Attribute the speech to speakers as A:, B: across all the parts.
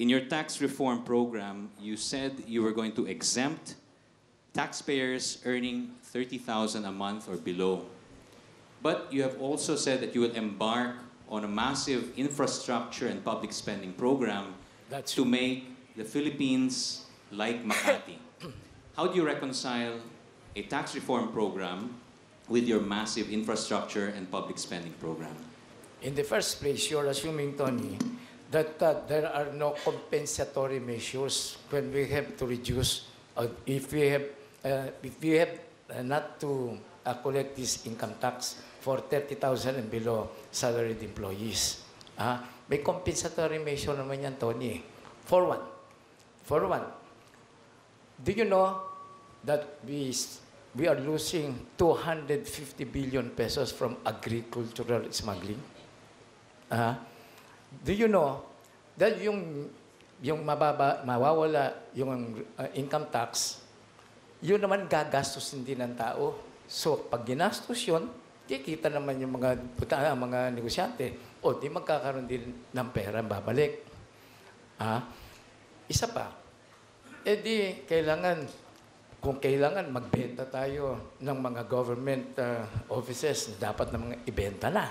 A: in your tax reform program, you said you were going to exempt taxpayers earning 30,000 a month or below. But you have also said that you will embark on a massive infrastructure and public spending program to make the Philippines like Makati. How do you reconcile a tax reform program with your massive infrastructure and public spending program?
B: In the first place, you're assuming, Tony, that there are no compensatory measures when we have to reduce, if we have not to collect this income tax for 30,000 and below salaried employees. May compensatory measure naman yan, Tony. For one. Do you know that we are losing 250 billion pesos from agricultural smuggling? Do you know that yung mawawala yung income tax, yun naman gagastusin din ng tao. So, pag ginastos yun, kikita naman yung mga negosyante. O, di magkakaroon din ng pera babalik. Isa pa, di kung kailangan magbenta tayo ng mga government offices, dapat na mga ibenta na.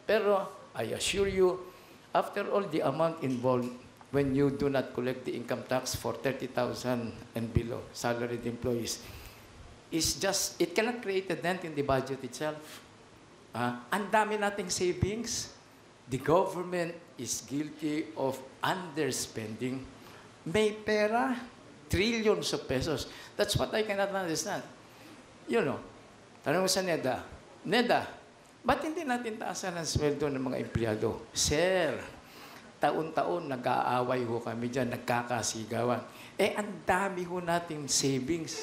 B: Pero, I assure you, after all the amount involved, when you do not collect the income tax for 30,000 and below salaried employees, it cannot create a dent in the budget itself. Ang dami nating savings. The government is guilty of underspending. May pera, trillions of pesos. That's what I cannot understand. You know, tanong mo sa NEDA, ba't hindi natin taasan ang sweldo ng mga empleyado? Sir, taon-taon nag-aaway ho kami dyan, nagkakasigawan. Ang dami ho nating savings.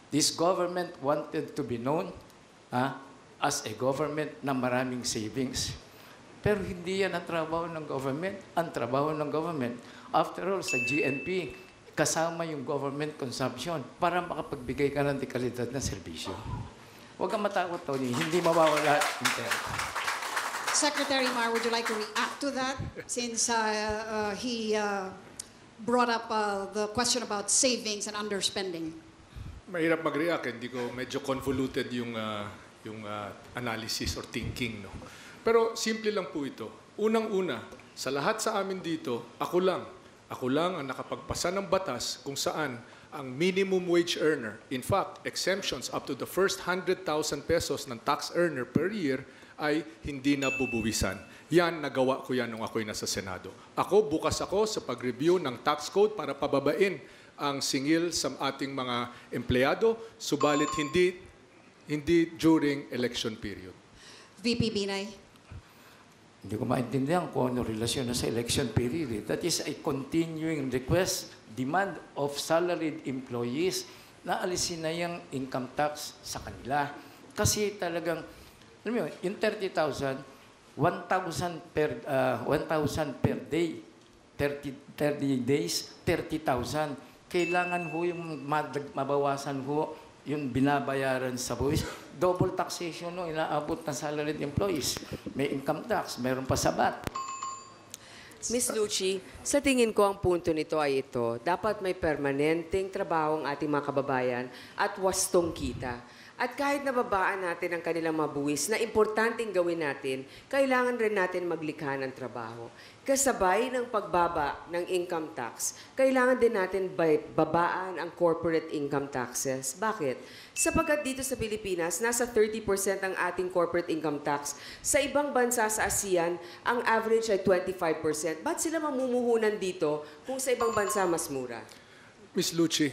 B: This government wanted to be known as a government na maraming savings. Pero hindi yan ang trabaho ng government. Ang trabaho ng government, after all, sa GNP, kasama yung government consumption para makapagbigay ka ng kalidad na serbisyo. Huwag kang matakot, Tony. Hindi mawawala yung pera.
C: Secretary Mar, would you like to react to that since he brought up the question about savings and underspending?
D: Mahirap mag-react. Hindi ko medyo convoluted yung analysis or thinking. No? Pero simple lang po ito. Unang-una, sa lahat sa amin dito, ako lang ang nakapagpasa ng batas kung saan ang minimum wage earner, in fact, exemptions up to the first 100,000 pesos ng tax earner per year ay hindi na bubuwisan. Yan, nagawa ko yan nung ako'y nasa Senado. Bukas ako sa pag-review ng tax code para pababain ang singil sa ating mga empleyado, subalit hindi during election period.
C: VP Binay?
B: Hindi ko maintindihan kung ano relasyon na sa election period. That is a continuing request, demand of salaried employees na alisin na yung income tax sa kanila. Kasi talagang, alam mo yun, yung 30,000, 1,000 per day, 30 days, 30,000. Kailangan ho yung mabawasan ho yung binabayaran sa buwis. Double taxation no, inaabot na salaried employees. May income tax, meron pa sabat.
E: Ms. Lucci, sa tingin ko ang punto nito ay ito. Dapat may permanenteng trabaho ang ating mga kababayan at wastong kita. At kahit nababaan natin ang kanilang mabuwis na importanteng gawin natin, kailangan rin natin maglikha ng trabaho. Kasabay ng pagbaba ng income tax, kailangan din natin babaan ang corporate income taxes. Bakit? Sapagkat dito sa Pilipinas, nasa 30% ang ating corporate income tax. Sa ibang bansa sa ASEAN, ang average ay 25%. Ba't sila mamumuhunan dito kung sa ibang bansa mas mura?
D: Ms. Lucci,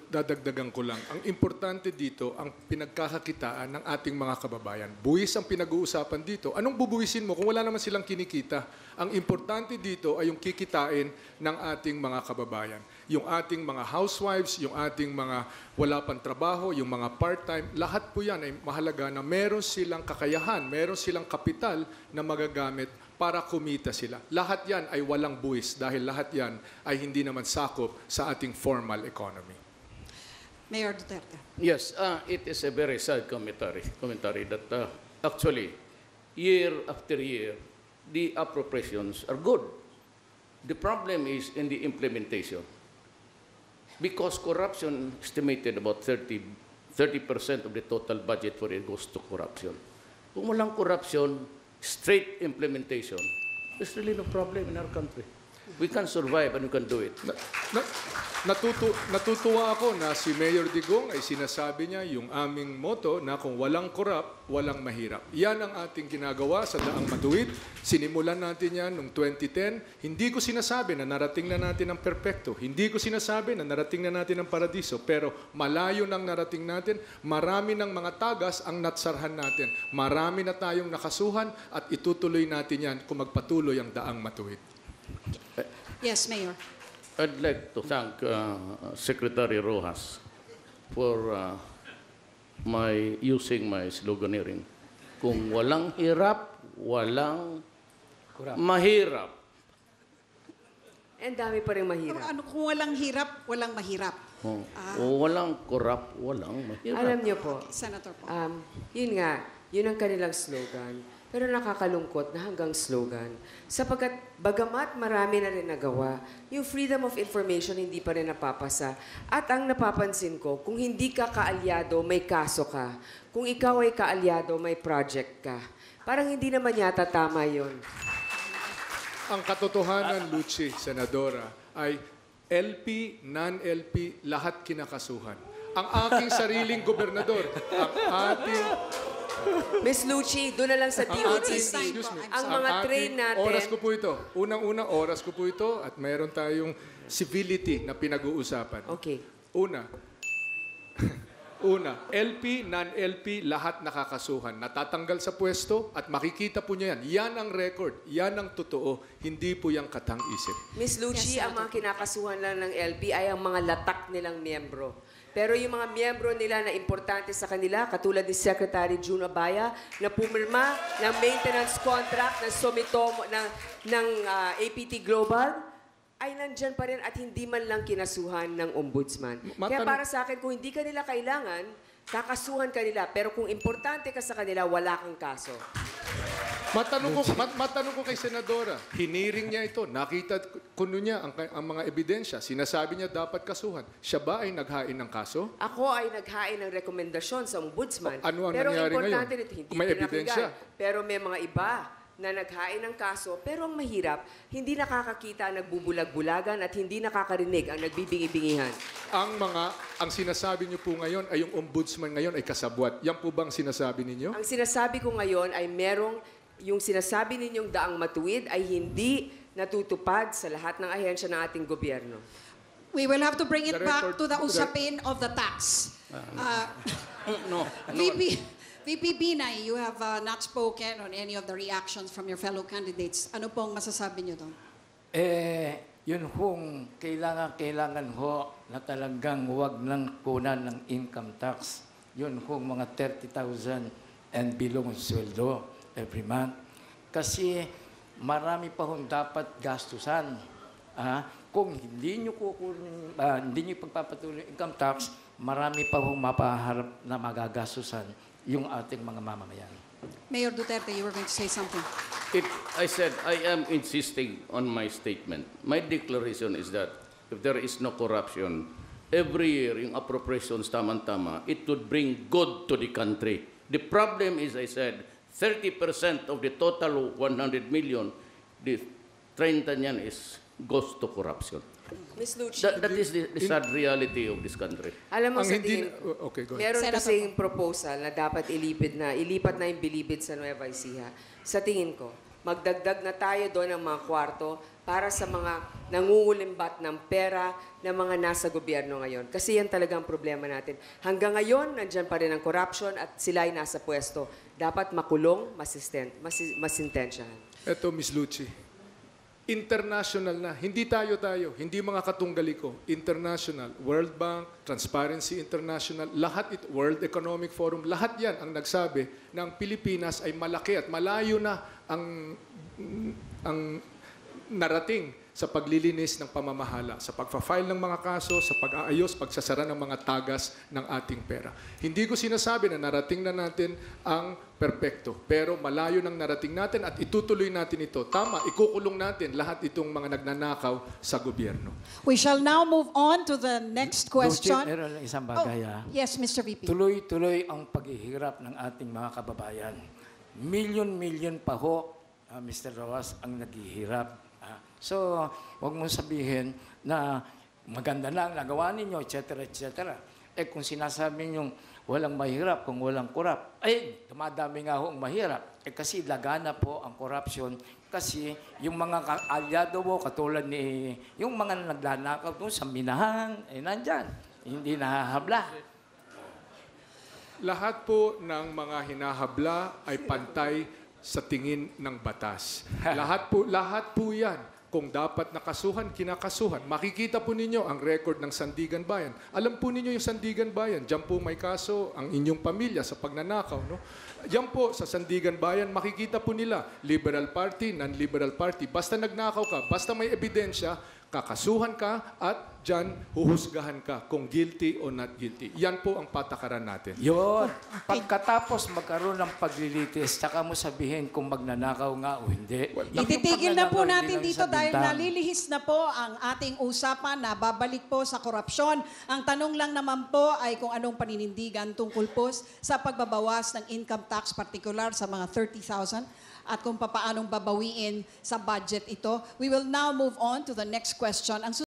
D: dadagdagan ko lang. Ang importante dito, ang pinagkakakitaan ng ating mga kababayan. Buwis ang pinag-uusapan dito. Anong bubuwisin mo kung wala naman silang kinikita? Ang importante dito ay yung kikitain ng ating mga kababayan. Yung ating mga housewives, yung ating mga wala pang trabaho, yung mga part-time, lahat po yan ay mahalaga na meron silang kakayahan, meron silang kapital na magagamit para kumita sila. Lahat yan ay walang buwis dahil lahat yan ay hindi naman sakop sa ating formal economy.
C: Mayor Duterte.
F: Yes, it is a very sad commentary that actually, year after year, the appropriations are good. The problem is in the implementation. Because corruption estimated about 30% of the total budget for it goes to corruption. Kung walang corruption, straight implementation, there's really no problem in our country. We can survive and we can do it.
D: Natutuwa ako na si Mayor Digong ay sinasabi niya yung aming motto na kung walang korap, walang mahirap. Yan ang ating ginagawa sa Daang Matuwid. Sinimulan natin yan noong 2010. Hindi ko sinasabi na narating na natin ang perpekto. Hindi ko sinasabi na narating na natin ang paradiso. Pero malayo nang narating natin, marami ng mga tagas ang natsarhan natin. Marami na tayong nakasuhan at itutuloy natin yan kung magpatuloy ang Daang Matuwid.
C: Yes, Mayor.
F: I'd like to thank Secretary Rojas for using my sloganeering. Kung walang hirap, walang mahirap.
E: And dami pa rin
C: Pero
E: mahirap.
C: ano, kung walang hirap, walang mahirap.
F: O walang korap, walang mahirap.
E: Alam niyo po,
C: Senator po.
E: yun nga, yun ang kanilang slogan. Pero nakakalungkot na hanggang slogan. Sapagkat bagamat marami na rin nagawa, yung freedom of information hindi pa rin napapasa. At ang napapansin ko, kung hindi ka kaalyado, may kaso ka. Kung ikaw ay kaalyado, may project ka. Parang hindi naman yata tama yun.
D: Ang katotohanan, Lucy, Senadora, ay LP, non-LP, lahat kinakasuhan. Ang aking sariling gobernador, ang ating...
E: Miss Lucci, doon na lang sa DOTC.
D: Excuse me.
E: Ang mga train natin...
D: Oras ko po ito. Unang-una, oras ko po ito at mayroon tayong civility na pinag-uusapan.
E: Okay.
D: Una, LP, non-LP, lahat nakakasuhan. Natatanggal sa pwesto at makikita po niya yan. Yan ang record. Yan ang totoo. Hindi po yung katang-isip.
E: Miss Lucci,
C: Yes,
E: ang mga kinakasuhan lang ng LB ay ang mga latak nilang miyembro. Pero yung mga miyembro nila na importante sa kanila, katulad ni Secretary June Abaya, na pumirma ng maintenance contract ng Sumitomo, ng APT Global, ay nandyan pa rin at hindi man lang kinasuhan ng ombudsman. Kaya para sa akin, kung hindi ka nila kailangan, kakasuhan ka nila. Pero kung importante ka sa kanila, wala kang kaso.
D: Matanong ko kay Senadora, hiniring niya ito, nakita kuno niya ang mga ebidensya, sinasabi niya dapat kasuhan. Siya ba ay naghain ng kaso?
E: Ako ay naghain ng rekomendasyon sa ombudsman.
D: Ano ang
E: pero
D: nangyari
E: importante
D: ngayon?
E: nito, hindi
D: May
E: pinakinggan.
D: ebidensya.
E: Pero may mga iba na naghain ng kaso, pero ang mahirap, hindi nakakakita, nagbubulag-bulagan at hindi nakakarinig ang nagbibingi-bingihan.
D: Ang sinasabi niyo po ngayon ay yung ombudsman ngayon ay kasabwat. Yan po bang sinasabi ninyo?
E: Ang sinasabi ko ngayon ay yung sinasabi ninyong Daang Matuwid ay hindi natutupad sa lahat ng ahensya ng ating gobyerno.
C: We will have to bring it
D: The
C: back
D: record-
C: to the usapin of the tax.
F: No.
C: VP Binay, you have not spoken on any of the reactions from your fellow candidates. Ano pong masasabi niyo doon?
B: Yun hong kailangan ho na talagang huwag nang kunan ng income tax. Yun hong mga 30,000 and below ang sweldo every month. Kasi marami pa hong dapat gastusan. Kung hindi nyo hindi nyo pagpapatuloy yung income tax, marami pa hong mapaharap na magagastusan yung ating mga mamamayan.
C: Mayor Duterte, you were going to say something.
F: I said, I am insisting on my statement. My declaration is that if there is no corruption, every year yung appropriations tama-tama, it would bring good to the country. The problem is, I said, 30% of the total 100 million, the 30 niyan goes to corruption.
E: Miss Lucci,
F: That is the sad reality of this country.
E: alam mo
D: Ang
E: sa
D: hindi...
E: tingin,
D: Okay, go ahead.
E: meron
C: Senator
E: kasing proposal na dapat ilipat na yung bilibid sa Nueva Ecija. Sa tingin ko, magdagdag na tayo doon ng mga kwarto para sa mga nangungulimbat ng pera ng mga nasa gobyerno ngayon. Kasi yan talaga ang problema natin. Hanggang ngayon, nandyan pa rin ang corruption at sila ay nasa pwesto. Dapat makulong, masintensyahan.
D: Eto, Miss Lucci. International na. Hindi tayo. Hindi mga katunggaliko. International. World Bank, Transparency International, lahat ito, World Economic Forum, lahat yan ang nagsabi na ang Pilipinas ay malaki at malayo na ang narating sa paglilinis ng pamamahala, sa pagpa-file ng mga kaso, sa pag-aayos, pagsasara ng mga tagas ng ating pera. Hindi ko sinasabi na narating na natin ang perpekto, pero malayo nang narating natin at itutuloy natin ito. Tama, ikukulong natin lahat itong mga nagnanakaw sa gobyerno.
C: We shall now move on to the next question.
B: Meron lang isang
C: Oh,
B: bagay,
C: yes, Mr. VP.
B: Tuloy-tuloy ang paghihirap ng ating mga kababayan. Milyon-milyon pa ho, Mr. Rojas, ang naghihirap. So, huwag mong sabihin na maganda na ang nagawa ninyo, etc., etc. Kung sinasabi nyo walang mahirap kung walang korap, dumadami nga ho ang mahirap. Kasi lagana po ang corruption. Kasi yung mga kaalyado mo, katulad ni yung mga naglanakaw doon sa minahan, nandyan. Hindi nahahabla.
D: Lahat po ng mga hinahabla ay pantay sa tingin ng batas. lahat po yan. Kung dapat nakasuhan, kinakasuhan. Makikita po ninyo ang record ng Sandigan Bayan. Alam po ninyo yung Sandigan Bayan. Diyan po may kaso ang inyong pamilya sa pagnanakaw. No? Yan po sa Sandigan Bayan, makikita po nila Liberal Party, Non-Liberal Party. Basta nagnakaw ka, basta may ebidensya, kakasuhan ka at dyan huhusgahan ka kung guilty o not guilty. Yan po ang patakaran natin.
B: Yun. Pagkatapos magkaroon ng paglilitis, saka mo sabihin kung magnanakaw nga o hindi.
C: Ititigil na po natin dito dahil
B: nalilihis.
C: nalilihis na po ang ating usapan na babalik po sa korupsyon. Ang tanong lang naman po ay kung anong paninindigan tungkol po sa pagbabawas ng income tax, particular sa mga 30,000 at kung papaanong babawiin sa budget ito. We will now move on to the next question. Ang